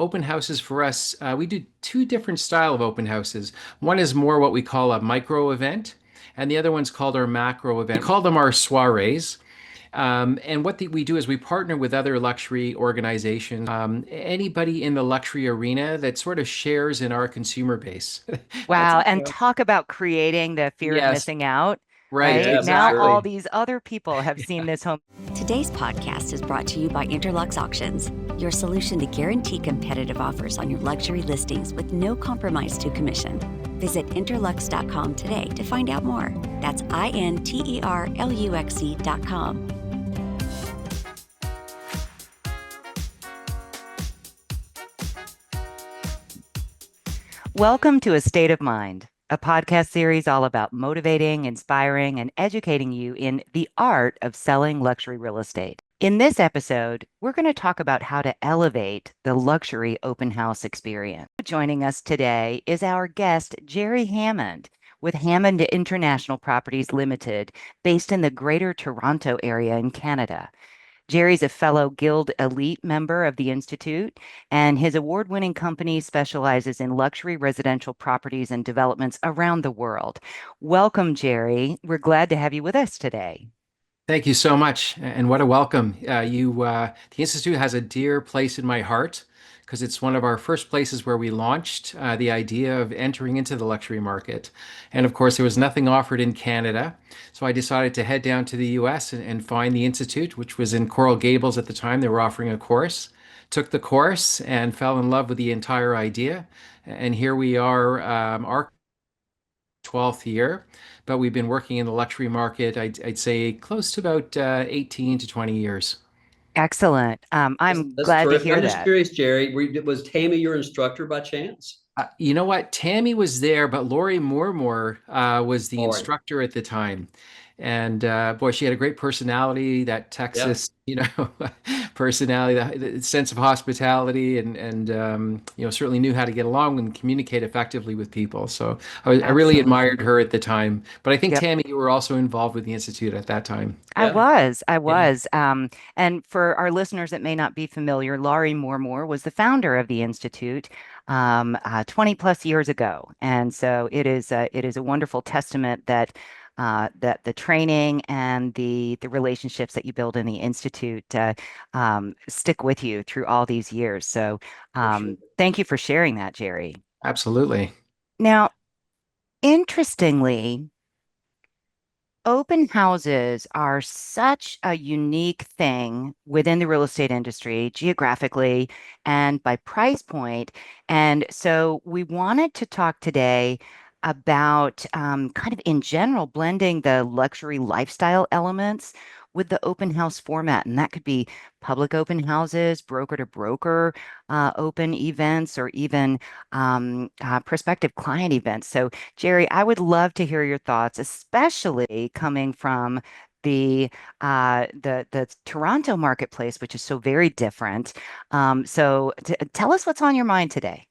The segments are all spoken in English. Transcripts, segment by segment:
Open houses for us, we do two different style of open houses. One is more what we call a micro event, and the other one's called our macro event. We call them our soirées. And we do is we partner with other luxury organizations, anybody in the luxury arena that sort of shares in our consumer base. Wow. And talk about creating the fear of Yes, missing out, right, right? Yeah, for Now, all sure. exactly. these other people have seen this home. Today's podcast is brought to you by Interlux Auctions, your solution to guarantee competitive offers on your luxury listings with no compromise to commission. Visit Interlux.com today to find out more. That's INTERLUXE.com. Welcome to A State of Mind, a podcast series all about motivating, inspiring, and educating you in the art of selling luxury real estate. In this episode, we're going to talk about how to elevate the luxury open house experience. Joining us today is our guest, Jerry Hammond, with Hammond International Properties Limited, based in the Greater Toronto area in Canada. Jerry's a fellow Guild Elite member of the Institute, and his award-winning company specializes in luxury residential properties and developments around the world. Welcome, Jerry. We're glad to have you with us today. Thank you so much, and what a welcome. The Institute has a dear place in my heart because it's one of our first places where we launched the idea of entering into the luxury market. And of course, there was nothing offered in Canada, so I decided to head down to the US and find the Institute, which was in Coral Gables at the time. They were offering a course. Took the course and fell in love with the entire idea. And here we are, our 12th year, but we've been working in the luxury market, I'd say close to about 18 to 20 years. Excellent. That's, I'm that's glad to terrific. hear I'm just that. curious, Jerry, was Tammy your instructor by chance? You know what? Tammy was there, but Lori Moormore was the All right. instructor at the time. And boy, she had a great personality, that Yeah. Texas, personality, the sense of hospitality, and certainly knew how to get along and communicate effectively with people. So I really admired Absolutely. her at the time. But I think Yep. Tammy, you were also involved with the Institute at that time. I Yeah. was, I Yeah. was. And for our listeners that may not be familiar, Laurie Moormore was the founder of the Institute 20 plus years ago. And so it is a wonderful testament that that the training and the relationships that you build in the Institute stick with you through all these years. So For sure. thank you for sharing that, Jerry. Absolutely. Now, interestingly, open houses are such a unique thing within the real estate industry, geographically and by price point. And so we wanted to talk today about kind of in general blending the luxury lifestyle elements with the open house format. And that could be public open houses, broker to broker open events, or even prospective client events. So Jerry, I would love to hear your thoughts, especially coming from the Toronto marketplace, which is so very different. So tell us what's on your mind today.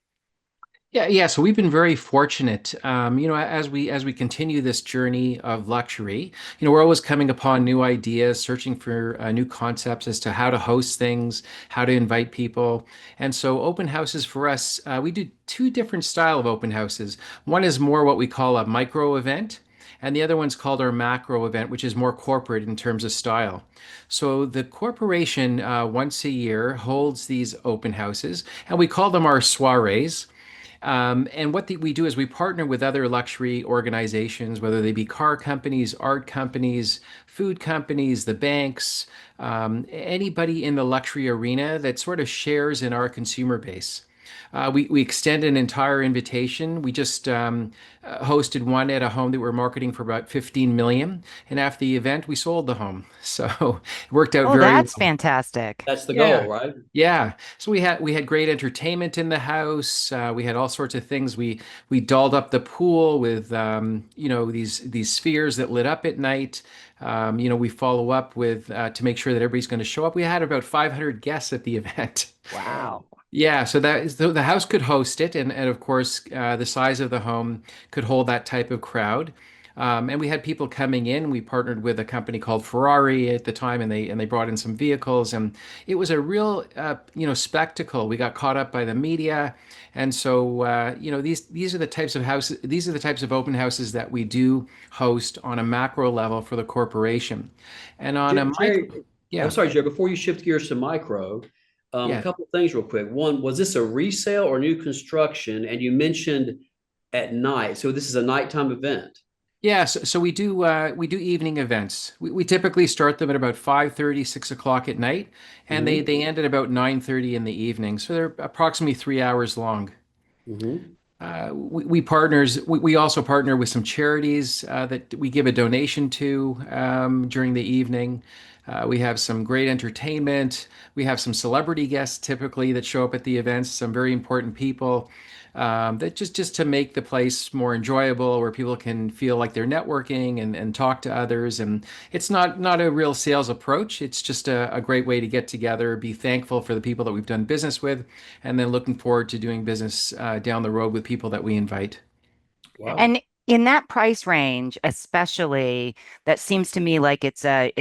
Yeah. So we've been very fortunate, as we continue this journey of luxury. We're always coming upon new ideas, searching for new concepts as to how to host things, how to invite people. And so open houses for us, we do two different style of open houses. One is more what we call a micro event. And the other one's called our macro event, which is more corporate in terms of style. So the corporation once a year holds these open houses, and we call them our soirees. And we do is we partner with other luxury organizations, whether they be car companies, art companies, food companies, the banks, anybody in the luxury arena that sort of shares in our consumer base. We extend an entire invitation. We just hosted one at a home that we're marketing for about 15 million. And after the event, we sold the home. So it worked out Oh, very that's well. fantastic. That's the Yeah. goal, right? Yeah. So we had great entertainment in the house. We had all sorts of things. We dolled up the pool with these spheres that lit up at night. We follow up with to make sure that everybody's going to show up. We had about 500 guests at the event. Wow. Yeah, so that is the house could host it, and of course the size of the home could hold that type of crowd. And we had people coming in. We partnered with a company called Ferrari at the time, and they brought in some vehicles, and it was a real spectacle. We got caught up by the media, and so these are the types of houses. These are the types of open houses that we do host on a macro level for the corporation, and on a micro. Jerry, I'm Yeah, sorry, Jerry, before you shift gears to micro, a yeah. couple of things real quick. One, was this a resale or new construction? And you mentioned at night. So this is a nighttime event. Yeah, so we do evening events. We typically start them at about 5:30, 6 o'clock at night, and Hmm. they end at about 9:30 in the evening. So they're approximately 3 hours long. Hmm. We also partner with some charities that we give a donation to during the evening. We have some great entertainment. We have some celebrity guests typically that show up at the events, some very important people that just to make the place more enjoyable, where people can feel like they're networking and talk to others. And it's not a real sales approach. It's just a great way to get together, be thankful for the people that we've done business with, and then looking forward to doing business down the road with people that we invite. Wow. And in that price range, especially, that seems to me like it's a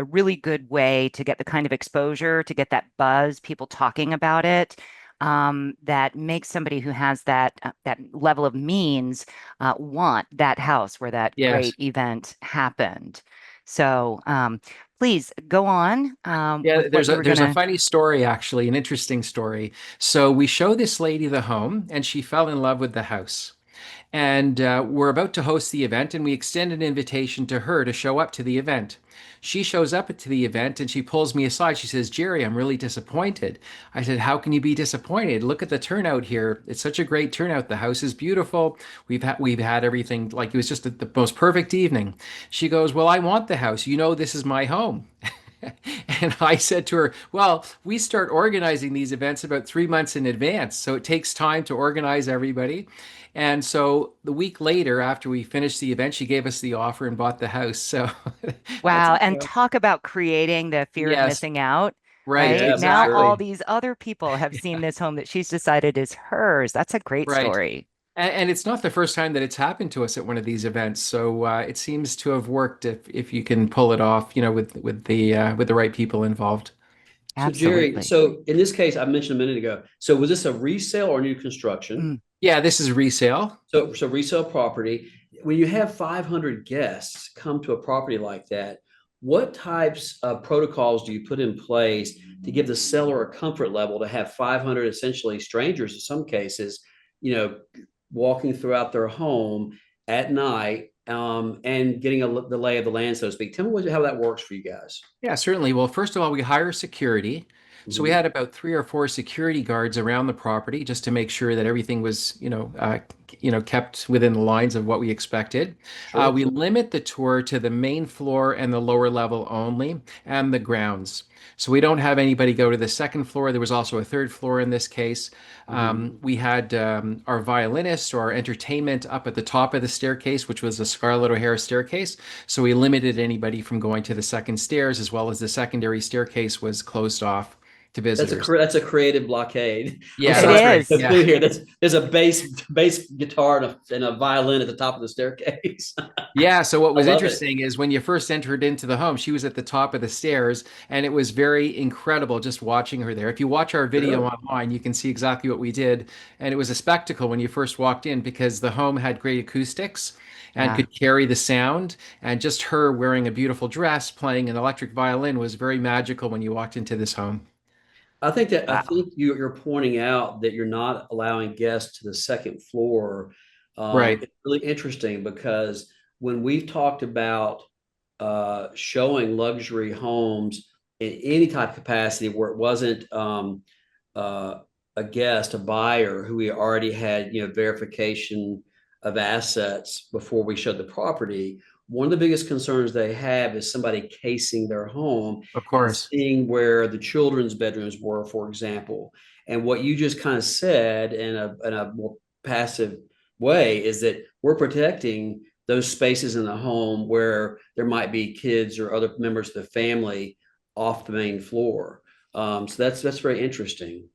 really good way to get the kind of exposure, to get that buzz, people talking about it, that makes somebody who has that level of means want that house where that Yes. great event happened. So please go on Yeah, with what you were there's a gonna. funny story actually, an interesting story. So we show this lady the home, and she fell in love with the house. And we're about to host the event, and we extend an invitation to her to show up to the event. She shows up to the event and she pulls me aside. She says, Jerry, I'm really disappointed. I said, how can you be disappointed? Look at the turnout here. It's such a great turnout. The house is beautiful. We've had everything, like it was just the most perfect evening. She goes, well, I want the house. You know, this is my home. And I said to her, well, we start organizing these events about 3 months in advance. So it takes time to organize everybody. And so the week later, after we finished the event, she gave us the offer and bought the house. So that's, Wow. And talk about creating the fear of yes, missing out, right, right? Yeah, for Now all sure. exactly. these other people have seen this home that she's decided is hers. That's a great Right. story. And it's not the first time that it's happened to us at one of these events. So it seems to have worked if you can pull it off, with the right people involved. So Jerry, Absolutely. so in this case, I mentioned a minute ago. So was this a resale or new construction? Mm. Yeah, this is resale. So resale property. When you have 500 guests come to a property like that, what types of protocols do you put in place to give the seller a comfort level to have 500 essentially strangers in some cases, you know, walking throughout their home at night, and getting the lay of the land, so to speak? Tell me how that works for you guys. Yeah, certainly. Well, first of all, we hire security. So we Mhm. had about 3 or 4 security guards around the property just to make sure that everything was, kept within the lines of what we expected. Sure. We limit the tour to the main floor and the lower level only, and the grounds. So we don't have anybody go to the second floor. There was also a third floor in this case. Mhm. We had our violinist or our entertainment up at the top of the staircase, which was a Scarlett O'Hara staircase. So we limited anybody from going to the second stairs, as well as the secondary staircase was closed off to visitors. That's a creative blockade. I'm Yeah, It it's sorry great. is. to Yeah. clue here. There's a bass guitar and a violin at the top of the staircase. Yeah, so what I was love it. interesting is when you first entered into the home, she was at the top of the stairs, and it was very incredible just watching her there. If you watch our video Sure. online, you can see exactly what we did. And it was a spectacle when you first walked in because the home had great acoustics and Yeah. could carry the sound. And just her wearing a beautiful dress, playing an electric violin was very magical when you walked into this home. I Wow. think you're pointing out that you're not allowing guests to the second floor. Right. It's really interesting because when we've talked about showing luxury homes in any type of capacity where it wasn't uh, a guest, a buyer who we already had, verification of assets before we showed the property. One of the biggest concerns they have is somebody casing their home Of and course. seeing where the children's bedrooms were, for example. And what you just kind of said in a more passive way is that we're protecting those spaces in the home where there might be kids or other members of the family off the main floor. So that's very interesting.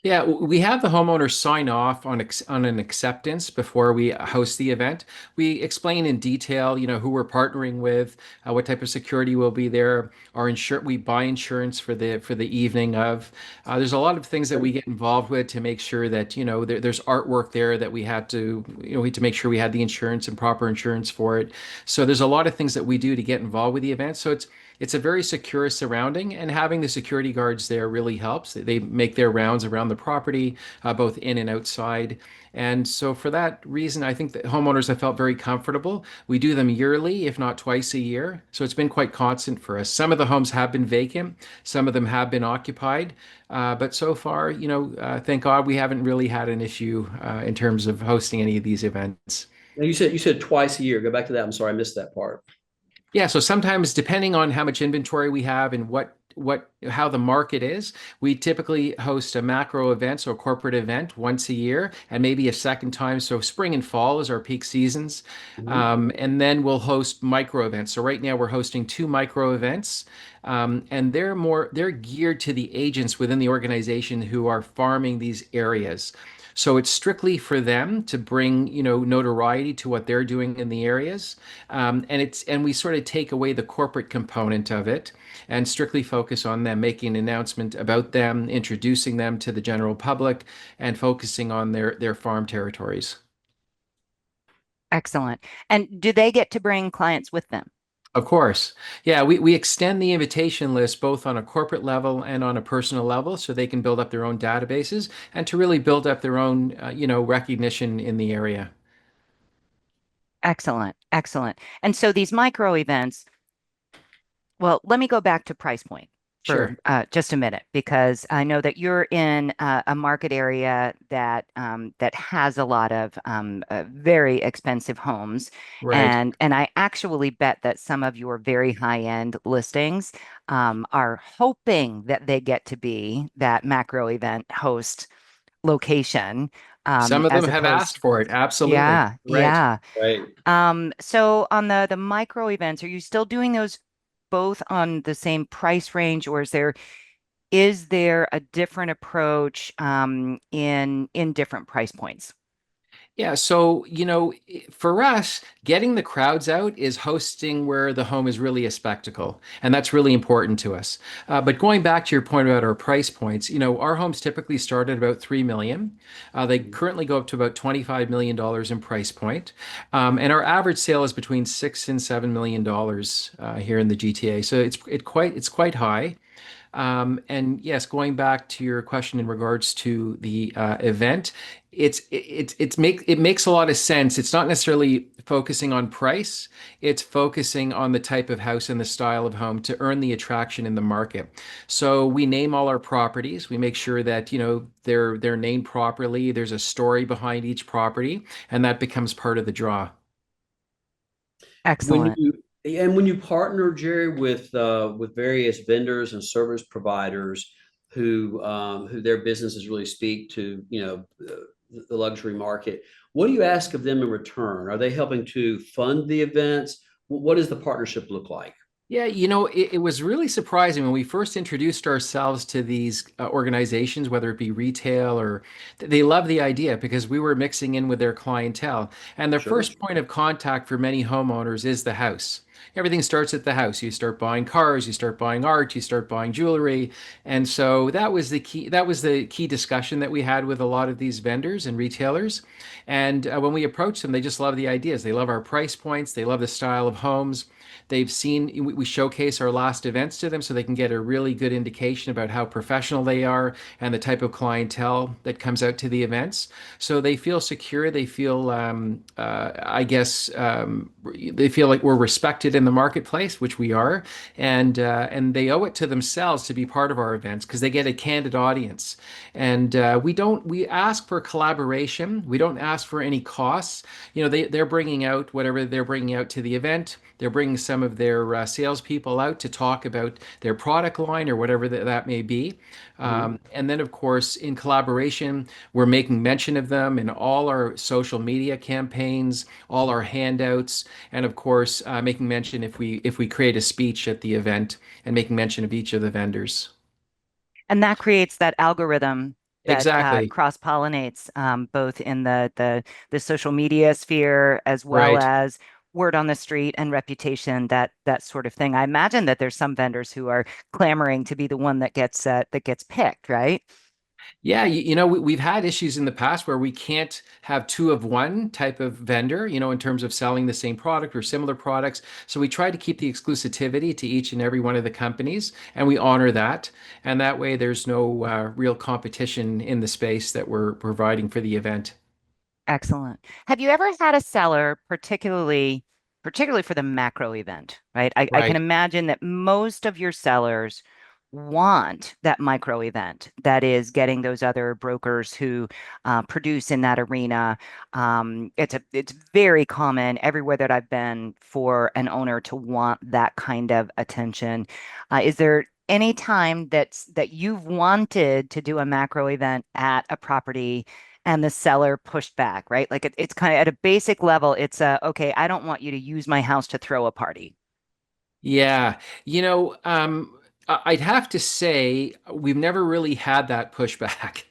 Yeah, we have the homeowners sign off on on an acceptance before we host the event. We explain in detail, who we're partnering with, what type of security will be there. We buy insurance for the evening of. There's a lot of things that we get involved with to make sure that there's artwork there that we had to we had to make sure we had the insurance and proper insurance for it. So there's a lot of things that we do to get involved with the event. So it's a very secure surrounding, and having the security guards there really helps. They make their rounds around the property, both in and outside. And so, for that reason, I think that homeowners have felt very comfortable. We do them yearly, if not twice a year. So, it's been quite constant for us. Some of the homes have been vacant, some of them have been occupied. But so far, thank God we haven't really had an issue in terms of hosting any of these events. Now you said twice a year. Go back to that. I'm sorry, I missed that part. Yeah, so sometimes depending on how much inventory we have and how the market is, we typically host a macro event, so a corporate event once a year, and maybe a second time. So spring and fall is our peak seasons. Mhm. And then we'll host micro events. So right now we're hosting two micro events. And they're geared to the agents within the organization who are farming these areas. So it's strictly for them to bring, notoriety to what they're doing in the areas. And we sort of take away the corporate component of it and strictly focus on them, making an announcement about them, introducing them to the general public, and focusing on their farm territories. Excellent. And do they get to bring clients with them? Of course. Yeah, we extend the invitation list both on a corporate level and on a personal level so they can build up their own databases and to really build up their own, recognition in the area. Excellent. Excellent. And so these micro events, well, let me go back to price point for Sure. just a minute, because I know that you're in a market area that has a lot of very expensive homes, Right. and I actually bet that some of your very high end listings are hoping that they get to be that macro event host location, Some of them as have asked opposed, for it. Absolutely. yeah, Right. yeah. Right. So on the micro events, are you still doing those both on the same price range, or is there a different approach in different price points? Yeah, so, for us, getting the crowds out is hosting where the home is really a spectacle, and that's really important to us. But going back to your point about our price points, our homes typically start at about 3 million. They currently go up to about $25 million in price point. And our average sale is between 6 and $7 million here in the GTA. So it's quite high. And yes, going back to your question in regards to the event, it makes a lot of sense. It's not necessarily focusing on price; it's focusing on the type of house and the style of home to earn the attraction in the market. So we name all our properties. We make sure that they're named properly. There's a story behind each property, and that becomes part of the draw. When Excellent. when you partner, Jerry, with various vendors and service providers who their businesses really speak to, the luxury market, what do you ask of them in return? Are they helping to fund the events? What does the partnership look like? Yeah, it was really surprising when we first introduced ourselves to these organizations, whether it be retail or they love the idea because we were mixing in with their clientele. And their Sure. first point of contact for many homeowners is the house. Everything starts at the house. You start buying cars, you start buying art, you start buying jewelry. And so that was the key discussion that we had with a lot of these vendors and retailers. And when we approached them, they just love the ideas. They love our price points, they love the style of homes. They've seen we showcase our last events to them so they can get a really good indication about how professional they are and the type of clientele that comes out to the events. So they feel secure. They feel, I guess, they feel like we're respected in the marketplace, which we are, and they owe it to themselves to be part of our events because they get a candid audience. And we ask for collaboration. We don't ask for any costs. They're bringing out whatever they're bringing out to the event. They're bringing some of their salespeople out to talk about their product line or whatever that may be. Mhm. And then, of course, in collaboration, we're making mention of them in all our social media campaigns, all our handouts, and of course, making mention if we create a speech at the event and making mention of each of the vendors. And that creates that algorithm that Exactly. cross-pollinates both in the social media sphere as well Right. as word on the street and reputation, that sort of thing. I imagine that there's some vendors who are clamoring to be the one that gets picked, right? Yeah, we've had issues in the past where we can't have two of one type of vendor, in terms of selling the same product or similar products. So we try to keep the exclusivity to each and every one of the companies, and we honor that. And that way, there's no real competition in the space that we're providing for the event. Excellent. Have you ever had a seller, particularly for the macro event, right? I can Right. imagine that most of your sellers want that micro event, that is getting those other brokers who produce in that arena. It's very common everywhere that I've been for an owner to want that kind of attention. Is there any time that you've wanted to do a macro event at a property and the seller pushed back, right? Like it's kind of at a basic level, it's okay, I don't want you to use my house to throw a party. Yeah, I'd have to say we've never really had that pushback,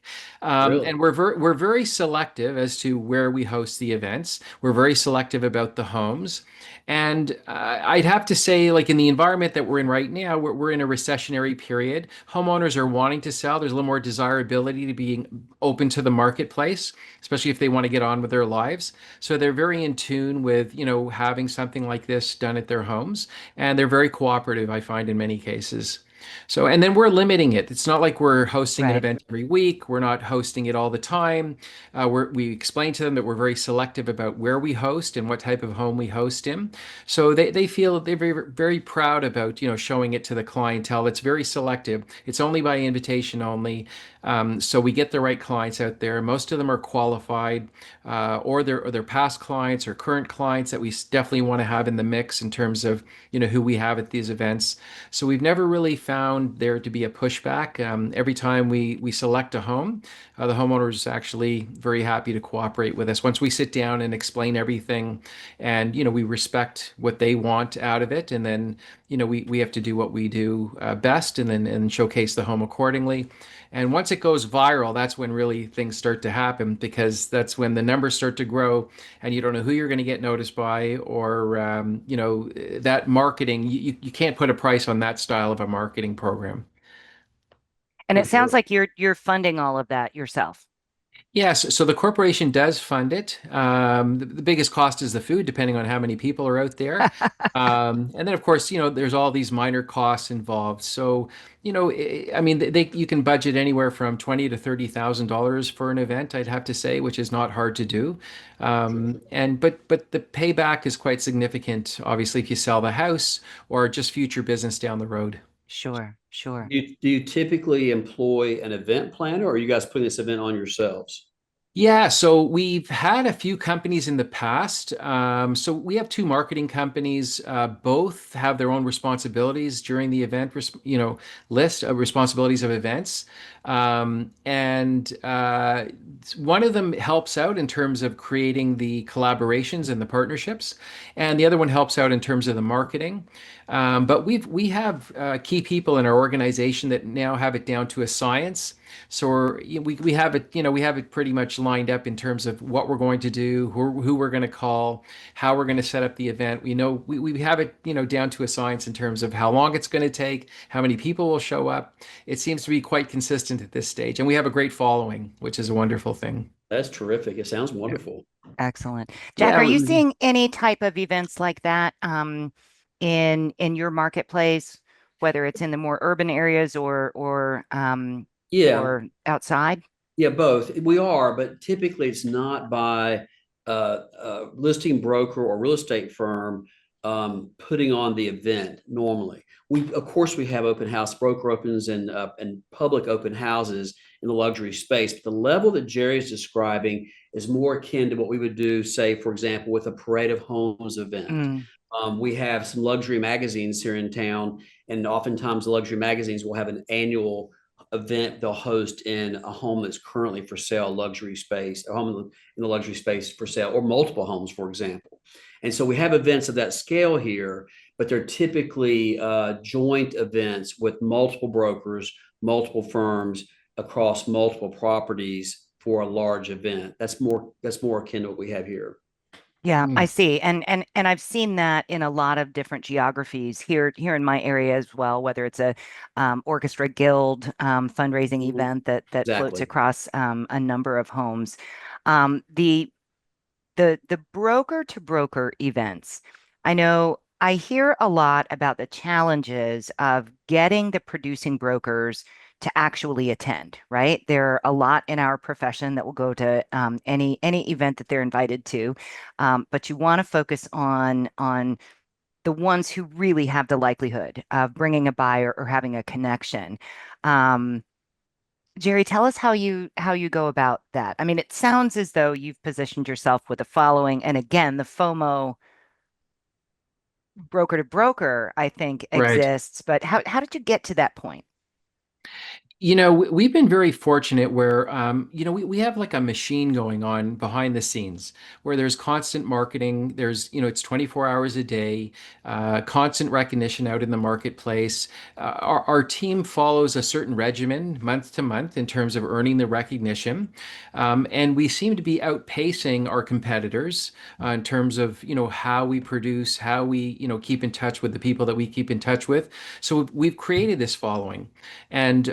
Really? and we're very selective as to where we host the events. We're very selective about the homes, and I'd have to say, like in the environment that we're in right now, we're in a recessionary period. Homeowners are wanting to sell. There's a little more desirability to being open to the marketplace, especially if they want to get on with their lives. So they're very in tune with, having something like this done at their homes, and they're very cooperative, I find, in many cases. So, and then we're limiting it. It's not like we're hosting an Right. event every week. We're not hosting it all the time. We explain to them that we're very selective about where we host and what type of home we host in. So they feel they're very, very proud about, showing it to the clientele. It's very selective. It's only by invitation only. So we get the right clients out there. Most of them are qualified, or they're past clients or current clients that we definitely want to have in the mix in terms of, who we have at these events. So we've never really found there to be a pushback. Every time we select a home, the homeowner is actually very happy to cooperate with us. Once we sit down and explain everything, and we respect what they want out of it, and then we have to do what we do best, and then showcase the home accordingly. And once it goes viral, that's when really things start to happen, because that's when the numbers start to grow, and you don't know who you're going to get noticed by, or that marketing. You can't put a price on that style of a marketing program. And For it sounds sure. like you're funding all of that yourself. Yes, so the corporation does fund it. The biggest cost is the food, depending on how many people are out there. And then, of course, there's all these minor costs involved. So, I mean, you can budget anywhere from $20,000 to $30,000 for an event, I'd have to say, which is not hard to do. And but the payback is quite significant, obviously, if you sell the house or just future business down the road. Sure, sure. Do you typically employ an event planner, or are you guys putting this event on yourselves? Yeah, so we've had a few companies in the past. So we have two marketing companies. Both have their own responsibilities during the event, list of responsibilities of events. And one of them helps out in terms of creating the collaborations and the partnerships, and the other one helps out in terms of the marketing. But we have key people in our organization that now have it down to a science. So we have it, we have it pretty much lined up in terms of what we're going to do, who we're going to call, how we're going to set up the event. We have it, down to a science in terms of how long it's going to take, how many people will show up. It seems to be quite consistent at this stage, and we have a great following, which is a wonderful thing. That's terrific. It sounds Yeah. wonderful. Excellent. Jack, Yeah, are you seeing any type of events like that in your marketplace, whether it's in the more urban areas Yeah, or outside? yeah, both. We are, but typically it's not by a listing broker or real estate firm putting on the event normally. Of course, we have open house broker opens and public open houses in the luxury space, but the level that Jerry is describing is more akin to what we would do, say, for example, with a Parade of Homes event. Mm, We have some luxury magazines here in town, and oftentimes the luxury magazines will have an annual event they'll host in a home that's currently for sale, luxury space, a home in the luxury space for sale, or multiple homes, for example. And so we have events of that scale here, but they're typically joint events with multiple brokers, multiple firms, across multiple properties for a large event. That's more akin to what we have here. Yeah, I Mm, see. And I've seen that in a lot of different geographies here in my area as well, whether it's a orchestra guild fundraising Mhm. event that floats Exactly. across a number of homes. The broker to broker events. I know I hear a lot about the challenges of getting the producing brokers to actually attend, right? There are a lot in our profession that will go to any event that they're invited to, but you want to focus on the ones who really have the likelihood of bringing a buyer or having a connection. Um, Jerry, tell us how you go about that. I mean, it sounds as though you've positioned yourself with a following, and again, the FOMO broker to broker, I think, right. exists. But how did you get to that point? We've been very fortunate where, we have like a machine going on behind the scenes where there's constant marketing. It's 24 hours a day, constant recognition out in the marketplace. Our team follows a certain regimen month to month in terms of earning the recognition. And we seem to be outpacing our competitors in terms of, how we produce, how we, keep in touch with the people that we keep in touch with. So we've created this following and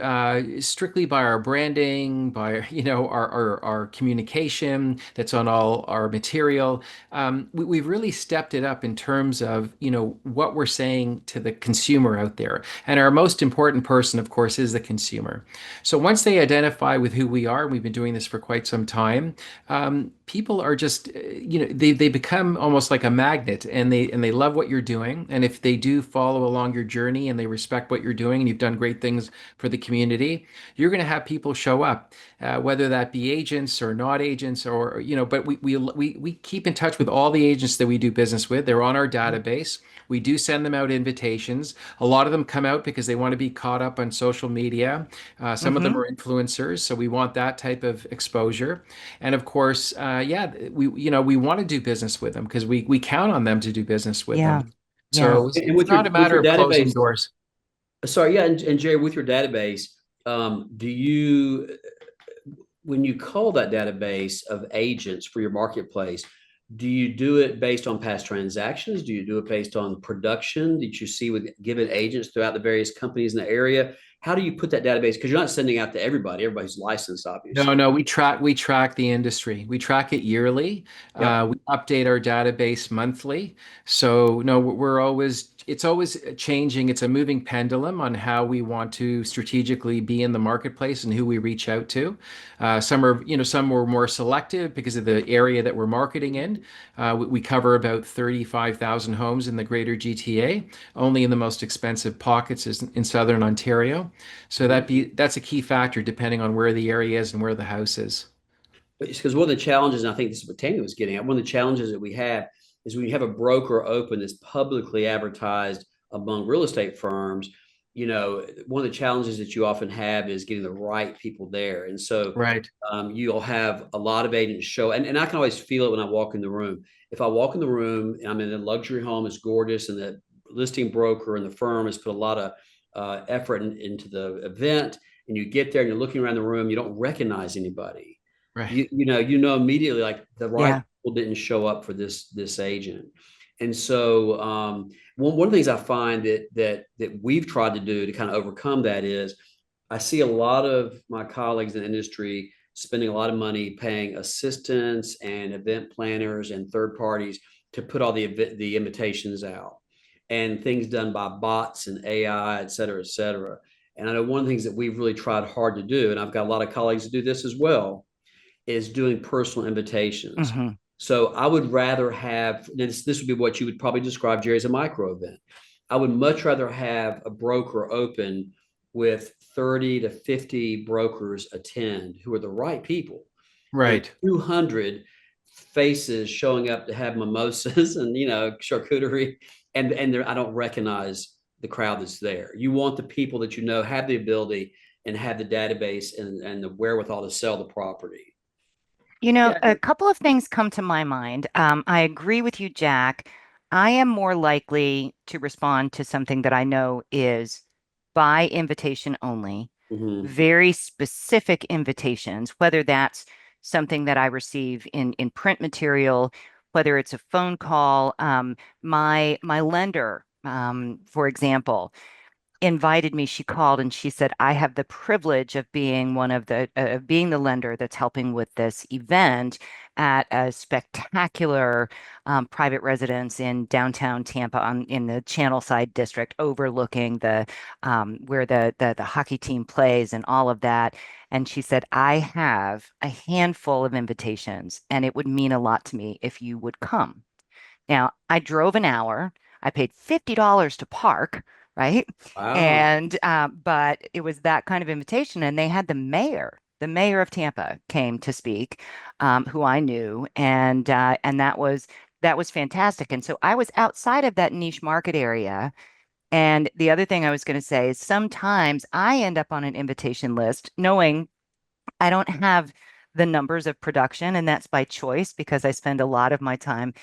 strictly by our branding, by our communication that's on all our material. We've really stepped it up in terms of what we're saying to the consumer out there, and our most important person, of course, is the consumer. So once they identify with who we are, we've been doing this for quite some time. People are just they become almost like a magnet, and they love what you're doing. And if they do follow along your journey and they respect what you're doing, and you've done great things for the community, you're going to have people show up, whether that be agents or not agents, or But we keep in touch with all the agents that we do business with. They're on our database. We do send them out invitations. A lot of them come out because they want to be caught up on social media. Some of them Hmm. are influencers, so we want that type of exposure. And of course, yeah, we want to do business with them because we count on them to do business with Yeah, them. yeah. So And it's not a with matter your of closing database, doors. sorry, yeah, and Jerry, with your database, do you when you call that database of agents for your marketplace, do you do it based on past transactions? Do you do it based on production that you see with given agents throughout the various companies in the area? How do you put that database? Because you're not sending out to everybody. Everybody's licensed, No, obviously. no, we track the industry. We track it yearly. Yep. We update our database monthly. So no, it's always changing. It's a moving pendulum on how we want to strategically be in the marketplace and who we reach out to. Some are more selective because of the area that we're marketing in. We cover about 35,000 homes in the greater GTA, only in the most expensive pockets is in Southern Ontario. So Mhm. that's a key factor depending on where the area is and where the house is. Because one of the challenges, and I think this is what Tammy was getting at, one of the challenges that we have is when you have a broker open that's publicly advertised among real estate firms, one of the challenges that you often have is getting the right people there. And so Right. you'll have a lot of agents show, and I can always feel it when I walk in the room. If I walk in the room and I'm in a luxury home, it's gorgeous, and the listing broker and the firm has put a lot of effort into the event, and you get there and you're looking around the room, you don't recognize anybody. Right. You know immediately, like, the right Yeah. people didn't show up for this agent. And so one of the things I find that we've tried to do to kind of overcome that is I see a lot of my colleagues in the industry spending a lot of money paying assistants and event planners and third parties to put all the invitations out, and things done by bots and AI, et cetera, et cetera. And I know one of the things that we've really tried hard to do, and I've got a lot of colleagues that do this as well, is doing personal invitations. Hmm. So I would rather have this would be what you would probably describe, Jerry, as a micro event. I would much rather have a broker open with 30 to 50 brokers attend who are the right people than Right. 200 faces showing up to have mimosas and charcuterie, and I don't recognize the crowd that's there. You want the people that have the ability and have the database and the wherewithal to sell the property. You know, Yeah. a couple of things come to my mind. I agree with you, Jack. I am more likely to respond to something that I know is by invitation only. Hmm. very specific invitations, whether that's something that I receive in print material, whether it's a phone call. My lender, for example, invited me. She called and she said, I have the privilege of being one of the of being the lender that's helping with this event at a spectacular private residence in downtown Tampa in the Channelside district, overlooking the where the hockey team plays and all of that. And she said, I have a handful of invitations, and it would mean a lot to me if you would come. Now, I drove an hour. I paid $50 to park, right? Wow. And but it was that kind of invitation, and they had the mayor of Tampa came to speak, who I knew, and that was fantastic. And so I was outside of that niche market area. And the other thing I was going to say is sometimes I end up on an invitation list knowing I don't have the numbers of production, and that's by choice because I spend a lot of my time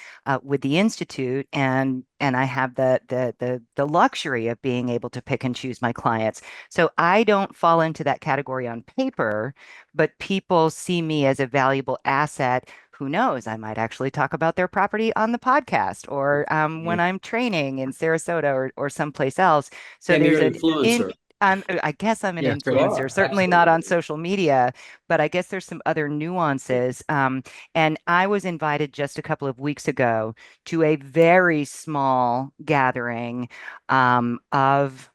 with the institute, and I have the luxury of being able to pick and choose my clients. So I don't fall into that category on paper, but people see me as a valuable asset. Who knows? I might actually talk about their property on the podcast or when I'm training in Sarasota or someplace else. So Yeah, you're there's an an in, influencer. I guess I'm an Yeah, You certainly. influencer, are. certainly not on Absolutely. social media, but I guess there's some other nuances. And I was invited just a couple of weeks ago to a very small gathering of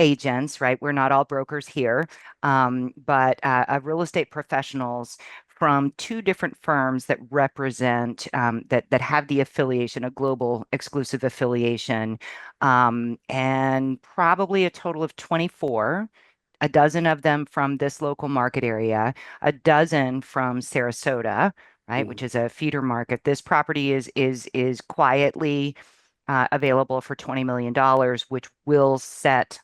agents, right? We're not all brokers here, but of real estate professionals from two different firms that represent that have the affiliation, a global exclusive affiliation, and probably a total of 24, a dozen of them from this local market area, a dozen from Sarasota, right, Mhm. which is a feeder market. This property is quietly available for $20 million, which will set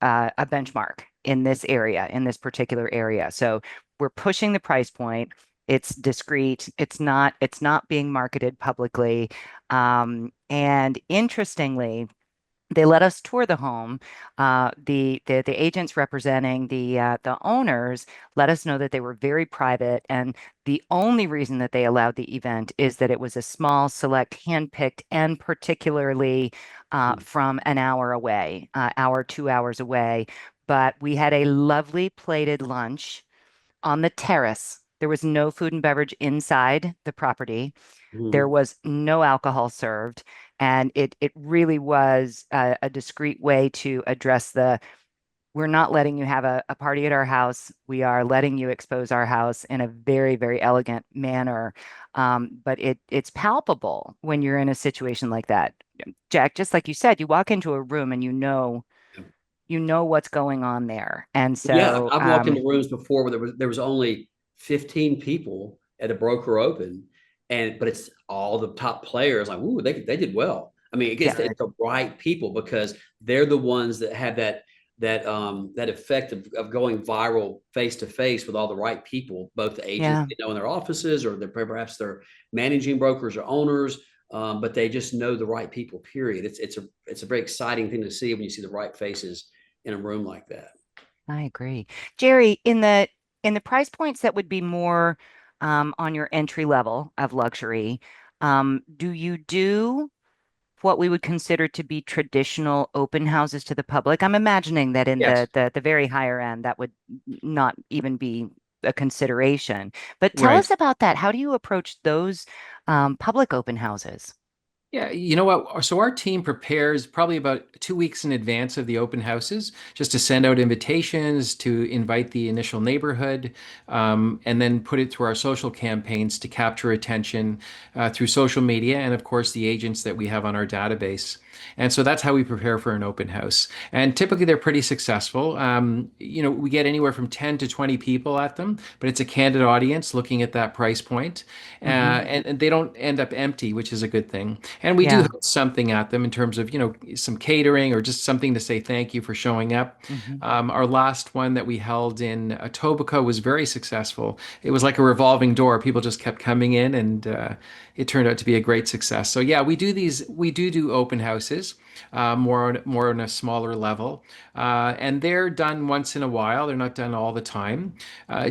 a benchmark in this area, in this particular area. So we're pushing the price point. It's discreet. It's not being marketed publicly. And interestingly, they let us tour the home. The agents representing the owners let us know that they were very private, and the only reason that they allowed the event is that it was a small, select, handpicked, and particularly from an hour away, hour, 2 hours away. But we had a lovely plated lunch on the terrace. There was no food and beverage inside the property. There Mhm. was no alcohol served, and it really was a discreet way to address the we're not letting you have a party at our house. We are letting you expose our house in a very, very elegant manner. But it's palpable when you're in a situation like that. Jack, just like you said, you walk into a room and you know what's going on there. And Yeah, so I've walked into rooms before where there was only 15 people at a broker open, and but it's all the top players. Like, ooh, they did well. I mean, yeah, it's the right people because they're the ones that have that effect of going viral face to face with all the right people, both the agents yeah. they know in their offices or perhaps they're managing brokers or owners. But they just know the right people. Period. It's a very exciting thing to see when you see the right faces in a room like that. I agree. Jerry, in the price points that would be more on your entry level of luxury, do you do what we would consider to be traditional open houses to the public? I'm imagining that in Yes. the very higher end, that would not even be a consideration. But tell Right. us about that. How do you approach those public open houses? Yeah, you know what? So our team prepares probably about 2 weeks in advance of the open houses, just to send out invitations, to invite the initial neighborhood, and then put it through our social campaigns to capture attention through social media, and of course the agents that we have on our database. And so that's how we prepare for an open house. And typically they're pretty successful. We get anywhere from 10 to 20 people at them, but it's a candid audience looking at that price point. Hmm. And they don't end up empty, which is a good thing. And we do Yeah. host something at them in terms of, some catering or just something to say thank you for showing up. Hmm. Our last one that we held in Etobicoke was very successful. It was like a revolving door. People just kept coming in, and it turned out to be a great success. So yeah, we do open houses houses, more on a smaller level, and they're done once in a while. They're not done all the time,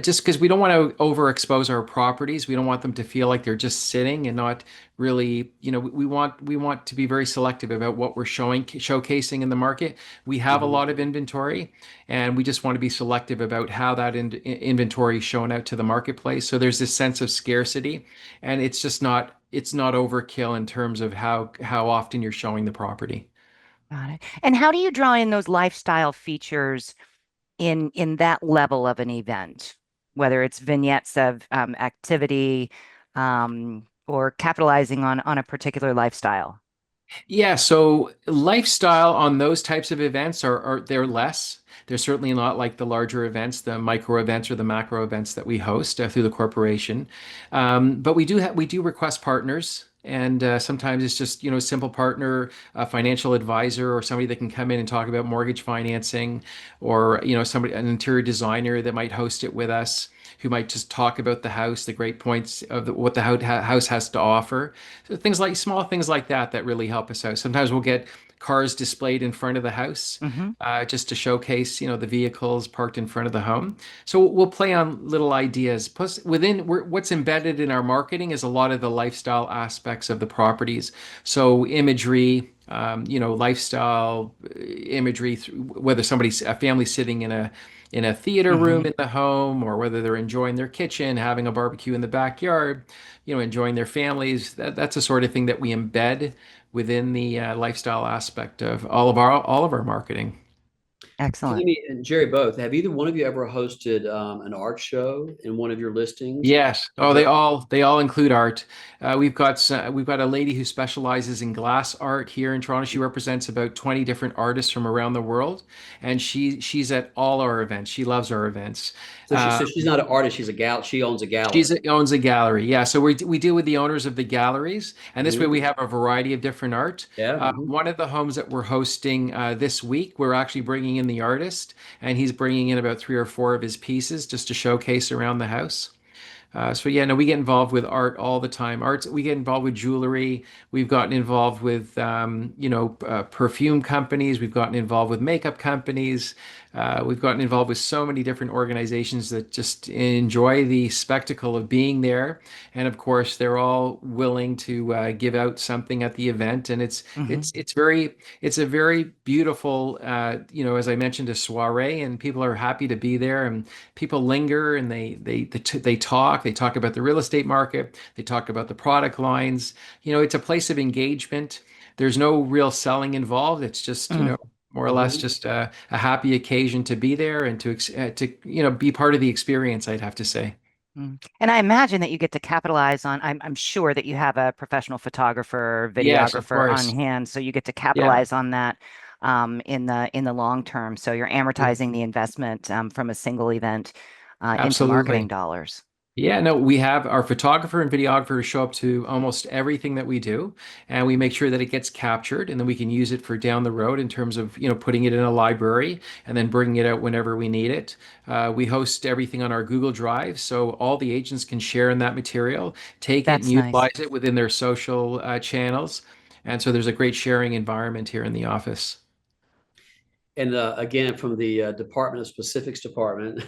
just because we don't want to overexpose our properties. We don't want them to feel like they're just sitting and not really, we want to be very selective about what we're showcasing in the market. We have a Mhm. lot of inventory, and we just want to be selective about how that inventory is shown out to the marketplace. So there's this sense of scarcity, and it's not overkill in terms of how often you're showing the property. Got it. And how do you draw in those lifestyle features in that level of an event, whether it's vignettes of activity or capitalizing on a particular lifestyle? Yeah, so lifestyle on those types of events are they're less. They're certainly not like the larger events, the micro events or the macro events that we host through the corporation. But we do request partners, and sometimes it's just a simple partner, a financial advisor, or somebody that can come in and talk about mortgage financing, or somebody, an interior designer that might host it with us, who might just talk about the house, the great points of what the house has to offer. So things like small things like that really help us out. Sometimes we'll get cars displayed in front of the house, Hmm. just to showcase, the vehicles parked in front of the home. So we'll play on little ideas. Plus, what's embedded in our marketing is a lot of the lifestyle aspects of the properties. So imagery, lifestyle imagery, whether somebody's a family sitting in a theater room Hmm. in the home, or whether they're enjoying their kitchen, having a barbecue in the backyard, enjoying their families. That's the sort of thing that we embed within the lifestyle aspect of all of our marketing. Excellent. Jamie and Jerry both, have either one of you ever hosted an art show in one of your listings? Yes. Oh, they all include art. We've got a lady who specializes in glass art here in Toronto. She represents about 20 different artists from around the world, and she's at all our events. She loves our events. So she's not an artist, she owns a She gallery. owns a gallery. Yeah, so we deal with the owners of the galleries, and this way we Mhm. have a variety of different art. Yeah. Mhm. One of the homes that we're hosting this week, we're actually bringing in the artist, and he's bringing in about three or four of his pieces just to showcase around the house. So yeah, no, we get involved with art all the time. Arts, we get involved with jewelry. We've gotten involved with perfume companies. We've gotten involved with makeup companies. We've gotten involved with so many different organizations that just enjoy the spectacle of being there. And of course, they're all willing to give out something at the event. And it's Hmm. it's it's very it's a very beautiful, as I mentioned, a soiree, and people are happy to be there. And people linger, and they talk about the real estate market, they talk about the product lines. It's a place of engagement. There's no real selling involved. It's just more or less Mhm. just a happy occasion to be there and to be part of the experience, I'd have to say. And I imagine that you get to capitalize on, I'm sure that you have a professional photographer, Yes, of videographer on course. hand, so you get to Yeah, capitalize on that in the long term. So you're amortizing Mhm. the investment from a single event into marketing absolutely. dollars. Yeah, no, we have our photographer and videographer show up to almost everything that we do, and we make sure that it gets captured, and then we can use it for down the road in terms of, putting it in a library and then bringing it out whenever we need it. We host everything on our Google Drive, so all the agents can share in that material, take it and That's nice. utilize it within their social channels. And so there's a great sharing environment here in the office. And again, from the Department of Specifics department,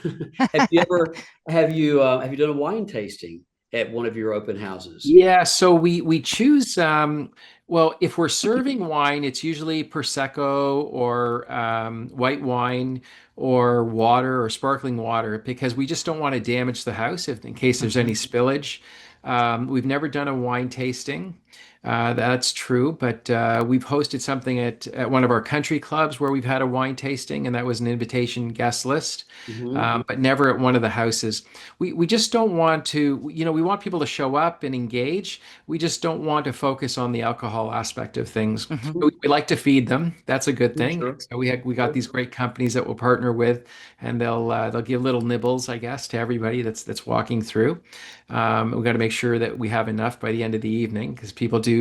have you done a wine tasting at one of your open houses? Yeah, so we choose well, if we're serving wine, it's usually Prosecco or white wine or water or sparkling water, because we just don't want to damage the house if in case there's any Hmm. spillage. We've never done a wine tasting. That's true, but we've hosted something at one of our country clubs where we've had a wine tasting, and that was an invitation guest list, Hmm. but never at one of the houses. We just don't want to, we want people to show up and engage. We just don't want to focus on the alcohol aspect of things. Hmm. We like to feed them. That's a good thing. Sure. So we got Sure. these great companies that we'll partner with, and they'll give little nibbles, I guess, to everybody that's walking through. We got to make sure that we have enough by the end of the evening, because people do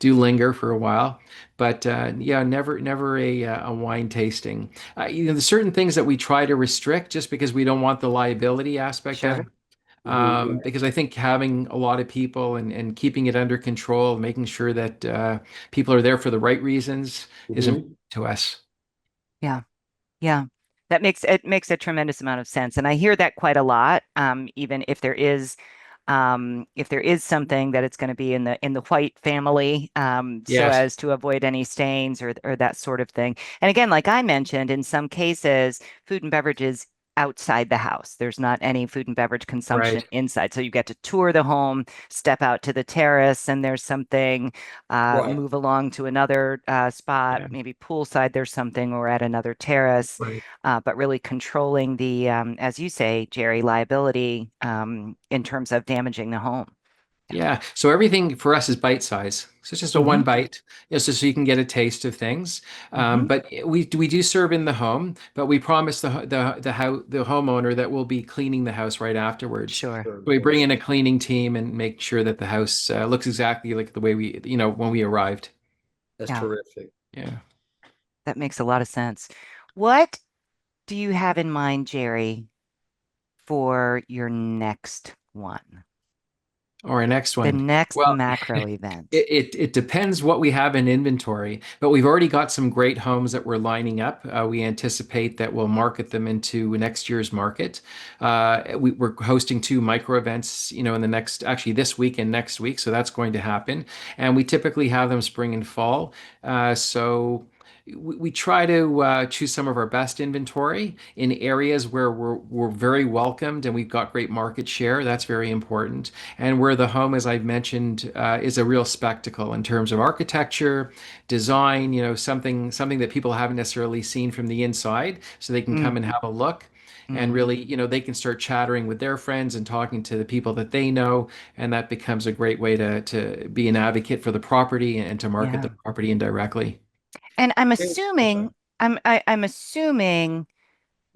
linger for a while. But yeah, never a wine tasting. There's certain things that we try to restrict just because we don't want the liability aspect of it. Sure. Mhm. Because I think having a lot of people and keeping it under control, making sure that people are there for the right reasons is important Mhm. to us. Yeah. Yeah. That makes a tremendous amount of sense. And I hear that quite a lot. Even if there is something that it's going to be in the white family, so Yes, as to avoid any stains or that sort of thing. And again, like I mentioned, in some cases, food and beverages outside the house. There's not any food and beverage consumption right, inside. So you get to tour the home, step out to the terrace, and there's something, Right. move along to another spot, yeah, maybe poolside, there's something, or at another terrace. right. But really controlling the, as you say, Jerry, liability in terms of damaging the home. Yeah. Yeah. So everything for us is bite size. So it's just a one Hmm. bite, so you can get a taste of things. Hmm. But we do serve in the home, but we promise the homeowner that we'll be cleaning the house right afterwards. Sure. Sure. We bring Sure. in a cleaning team and make sure that the house looks exactly like the way when we arrived. That's Yeah, terrific. Yeah. that makes a lot of sense. What do you have in mind, Jerry, for your next one? Or our next The one. next Well, macro event? it depends what we have in inventory, but we've already got some great homes that we're lining up. We anticipate that we'll market them into next year's market. We're hosting two micro events, in the actually this week and next week, so that's going to happen. And we typically have them spring and fall. So we try to choose some of our best inventory in areas where we're very welcomed and we've got great market share. That's very important. And where the home, as I've mentioned, is a real spectacle in terms of architecture, design, something that people haven't necessarily seen from the inside, so they can come Mm, and have a look. And mm, really, they can start chattering with their friends and talking to the people that they know, and that becomes a great way to be an advocate for the property and to market the yeah. property indirectly. And I'm I'm sorry. assuming, I'm assuming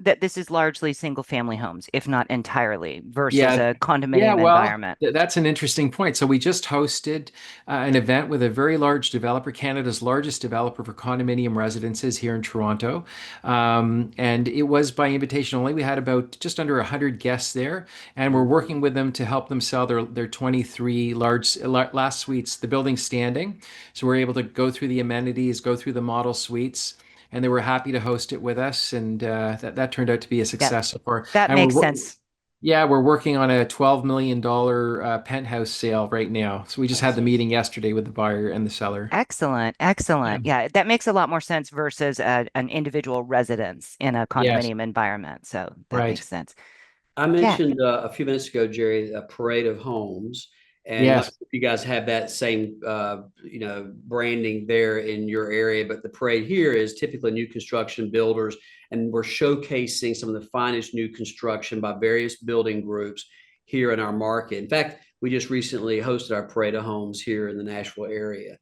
that this is largely single family homes, if not entirely, versus Yeah, a yeah, condominium well, environment. that's an interesting point. So we just hosted an event with a very large developer, Canada's largest developer for condominium residences here in Toronto. And it was by invitation only. We had about just under 100 guests there, and we're Mhm. working with them to help them sell their 23 last suites, the building standing. So we're able to go through the amenities, go through the model suites. And they were happy to host it with us, and that turned out to be a That success so far. that And makes sense. yeah, we're working on a $12 million penthouse sale right now. So we just had the Excellent. meeting yesterday with the buyer and the seller. Excellent, Yeah. excellent. Yeah, that makes a lot more sense versus an individual residence in a Yes. condominium environment. So that Right. makes sense. I Yeah. mentioned a few minutes ago, Jerry, a parade of homes, and not Yes. sure if you guys have that same, branding there in your area, but the parade here is typically new construction builders, and we're showcasing some of the finest new construction by various building groups here in our market. In fact, we just recently hosted our parade of homes here in the Nashville area.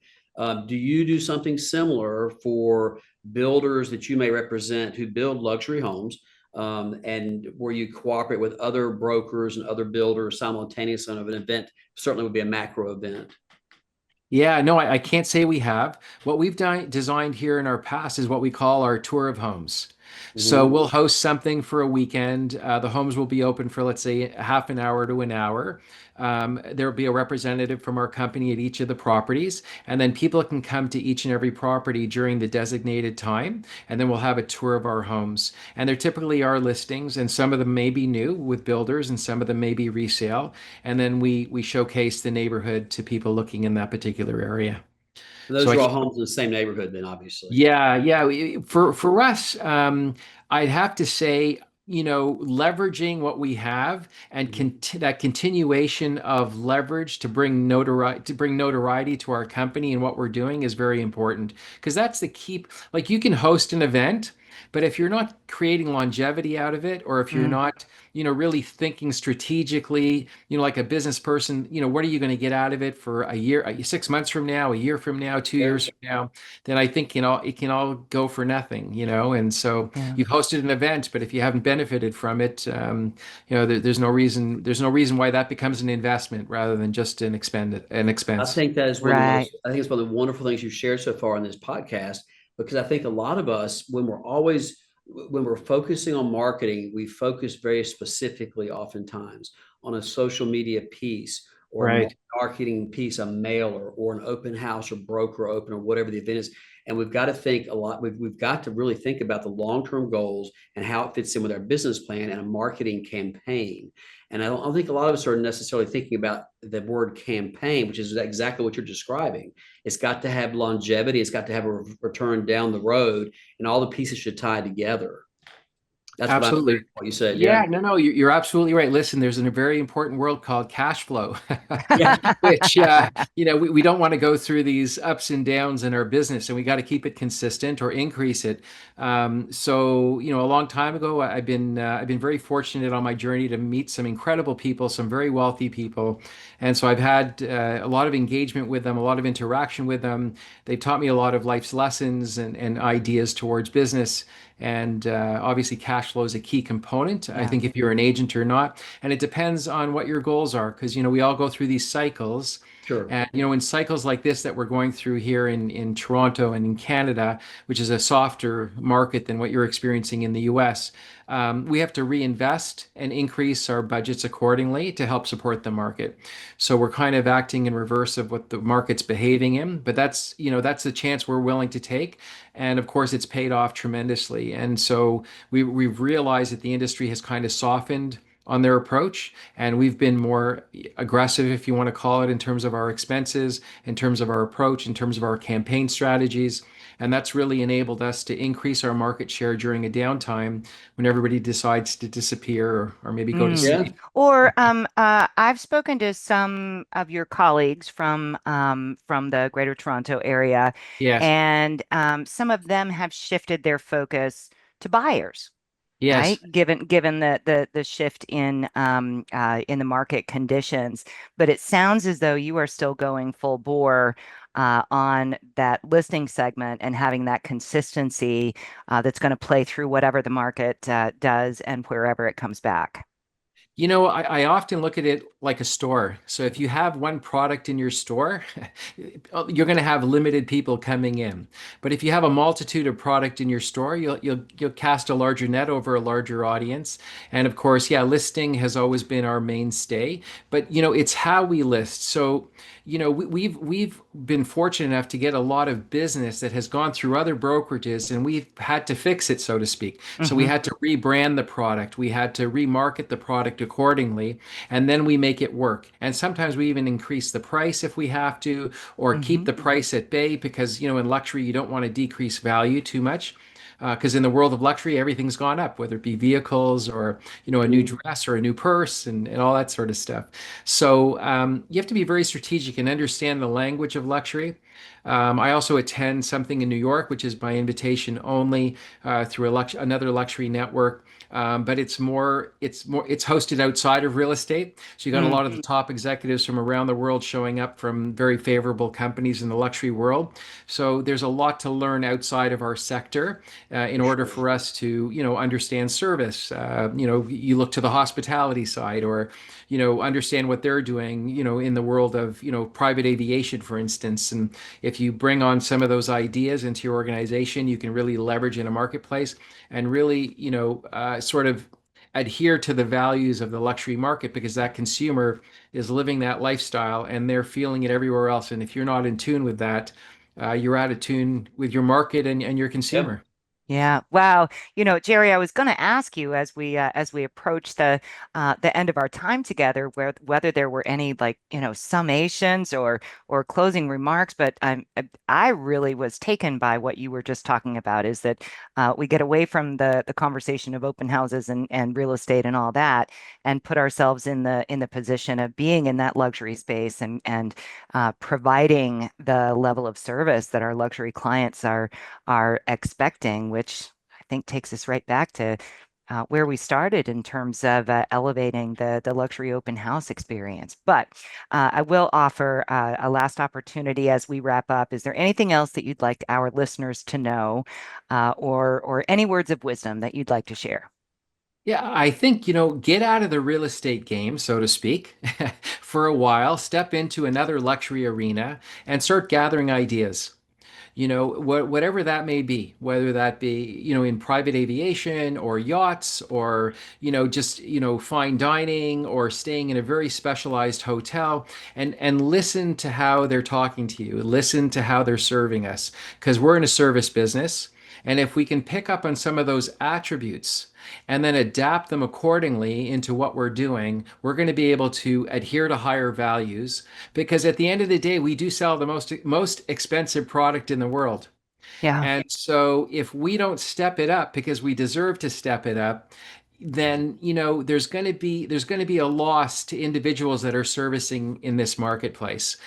Do you do something similar for builders that you may represent who build luxury homes? And where you cooperate with other brokers and other builders simultaneously on an event, certainly would be a macro event. Yeah, no, I can't say we have. What we've designed here in our past is what we call our tour of homes. So Mhm. we'll host something for a weekend. The homes will be open for, let's say, a half an hour to an hour. There'll be a representative from our company at each of the properties, and then people can come to each and every property during the designated time, and then we'll have a tour of our homes. And there typically are listings, and some of them may be new with builders, and some of them may be resale. And then we showcase the neighborhood to people looking in that particular area. So Those I are all homes in the same neighborhood, then obviously. yeah, yeah. For us, I'd have to say, leveraging what we have and Mhm. that continuation of leverage to bring notoriety to our company and what we're doing is very important because that's the key. Like you can host an event, but if you're not creating longevity out of it, or if you're Mm, not, really thinking strategically, like a business person, what are you going to get out of it for a year, 6 months from now, a year from now, 2 years Yeah. from now? Then I think, it can all go for nothing. And so yeah. you've hosted an event, but if you haven't benefited from it, there's no reason why that becomes an investment rather than just an I expense. think that is one of the Right. most, I think it's one of the wonderful things you've shared so far on this podcast, because I think a lot of us, when we're focusing on marketing, we focus very specifically oftentimes on a social media piece or a Right. marketing piece, a mailer or an open house or broker open or whatever the event is. And we've got to think a lot. We've got to really think about the long-term goals and how it fits in with our business plan and a marketing campaign. And I don't think a lot of us are necessarily thinking about the word campaign, which is exactly what you're describing. It's got to have longevity. It's got to have a return down the road, and all the pieces should tie together. That's what I'm hearing Absolutely. what you said. Yeah, Yeah. no, you're absolutely right. Listen, there's a very important word called cash flow, Yeah. which, we don't want to go through these ups and downs in our business, and we got to keep it consistent or increase it. So, a long time ago, I've been very fortunate on my journey to meet some incredible people, some very wealthy people, and so I've had a lot of engagement with them, a lot of interaction with them. They've taught me a lot of life's lessons and ideas towards business. And obviously, cash flow is a key component. I Yeah. think if you're an agent or not, and it depends on what your goals are, because we all go through these cycles. Sure. And in cycles like this that we're going through here in Toronto and in Canada, which is a softer market than what you're experiencing in the US, we have to reinvest and increase our budgets accordingly to help support the market. So we're kind of acting in reverse of what the market's behaving in, but that's the chance we're willing to take. And of course, it's paid off tremendously. And so we've realized that the industry has kind of softened on their approach, and we've been more aggressive, if you want to call it, in terms of our expenses, in terms of our approach, in terms of our campaign strategies. And that's really enabled us to increase our market share during a downtime when everybody decides to disappear or maybe go to Mm. Yeah. sleep. Or I've spoken to some of your colleagues from the Greater Toronto area, Yes, and some of them have shifted their focus to buyers, right? yes. Given the shift in the market conditions. But it sounds as though you are still going full bore on that listing segment and having that consistency that's going to play through whatever the market does and wherever it comes back. I often look at it like a store. So if you have one product in your store, you're going to have limited people coming in. But if you have a multitude of product in your store, you'll cast a larger net over a larger audience. And of course, yeah, listing has always been our mainstay. But it's how we list. So we've been fortunate enough to get a lot of business that has gone through other brokerages, and we've had to fix it, so to speak. So we Hmm. had to rebrand the product, we had to remarket the product accordingly, and then we make it work. And sometimes we even increase the price if we have to, or keep Hmm. the price at bay because in luxury you don't want to decrease value too much. Because in the world of luxury, everything's gone up, whether it be vehicles or a new Mhm. dress or a new purse and all that sort of stuff. So you have to be very strategic and understand the language of luxury. I also attend something in New York, which is by invitation only through another luxury network. But it's hosted outside of real estate. So you got a Mm. lot of the top executives from around the world showing up from very favorable companies in the luxury world. So there's a lot to learn outside of our sector in For order sure. for us to, understand service. You look to the hospitality side, or, understand what they're doing, in the world of, private aviation, for instance. And if you bring on some of those ideas into your organization, you can really leverage in a marketplace and really, sort of adhere to the values of the luxury market because that consumer is living that lifestyle and they're feeling it everywhere else. And if you're not in tune with that, you're out of tune with your market and your Yep. consumer. Yeah. Wow. Jerry, I was going to ask you as we approach the end of our time together, whether there were any like summations or closing remarks, but I really was taken by what you were just talking about. Is that we get away from the conversation of open houses and real estate and all that, and put ourselves in the position of being in that luxury space and providing the level of service that our luxury clients are expecting, which I think takes us right back to where we started in terms of elevating the luxury open house experience. But I will offer a last opportunity as we wrap up. Is there anything else that you'd like our listeners to know, or any words of wisdom that you'd like to share? Yeah, I think, get out of the real estate game, so to speak, for a while, step into another luxury arena and start gathering ideas. whatever that may be, whether that be, in private aviation or yachts or, just, fine dining or staying in a very specialized hotel, and listen to how they're talking to you, listen to how they're serving us, because we're in a service business. And if we can pick up on some of those attributes and then adapt them accordingly into what we're doing, we're going to be able to adhere to higher values, because at the end of the day, we do sell the most expensive product in the world. Yeah. And so if we don't step it up because we deserve to step it up, then there's going to be a loss to individuals that are servicing in this marketplace.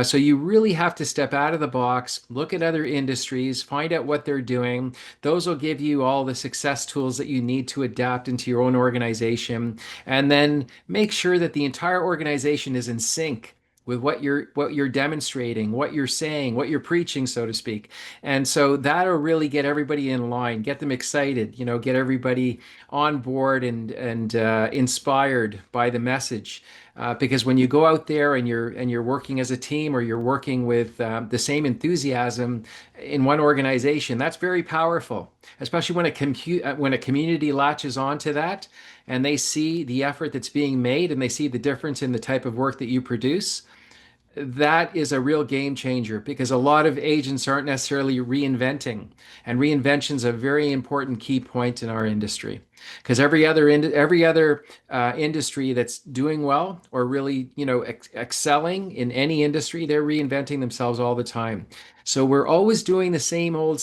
So you really have to step out of the box, look at other industries, find out what they're doing. Those will give you all the success tools that you need to adapt into your own organization, and then make sure that the entire organization is in sync with what you're demonstrating, what you're saying, what you're preaching, so to speak. And so that'll really get everybody in line, get them excited, get everybody on board and inspired by the message. Because when you go out there and you're working as a team, or you're working with the same enthusiasm in one organization, that's very powerful. Especially when a community latches onto that, and they see the effort that's being made, and they see the difference in the type of work that you produce. That is a real game changer, because a lot of agents aren't necessarily reinventing, and reinvention is a very important key point in our industry, because every other industry that's doing well, or really excelling in any industry, they're reinventing themselves all the time. So we're always doing the same old.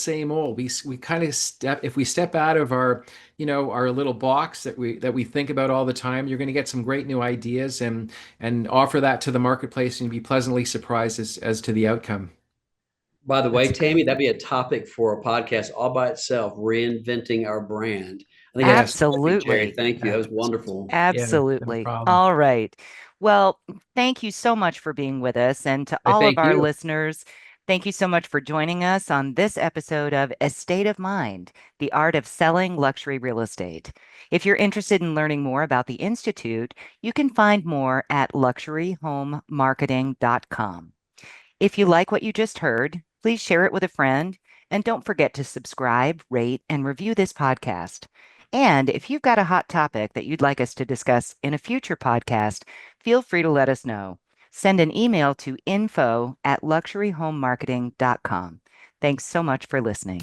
We kind of step if we step out of our little box that we think about all the time, you're going to get some great new ideas, and offer that to the marketplace, and be pleasantly surprised as to the outcome. By the way, That's Tammy, that'd be a topic for a podcast all by itself, reinventing our brand. I think that's Yes. perfect, Jerry. Absolutely. Thank you. That Yeah. was wonderful. Yeah, no Absolutely. problem. All right. Well, thank you so much for being with us. And to I all of thank our you. listeners, thank you so much for joining us on this episode of A State of Mind, the art of selling luxury real estate. If you're interested in learning more about the Institute, you can find more at luxuryhomemarketing.com. If you like what you just heard, please share it with a friend. And don't forget to subscribe, rate, and review this podcast. And if you've got a hot topic that you'd like us to discuss in a future podcast, feel free to let us know. Send an email to info@luxuryhomemarketing.com. Thanks so much for listening.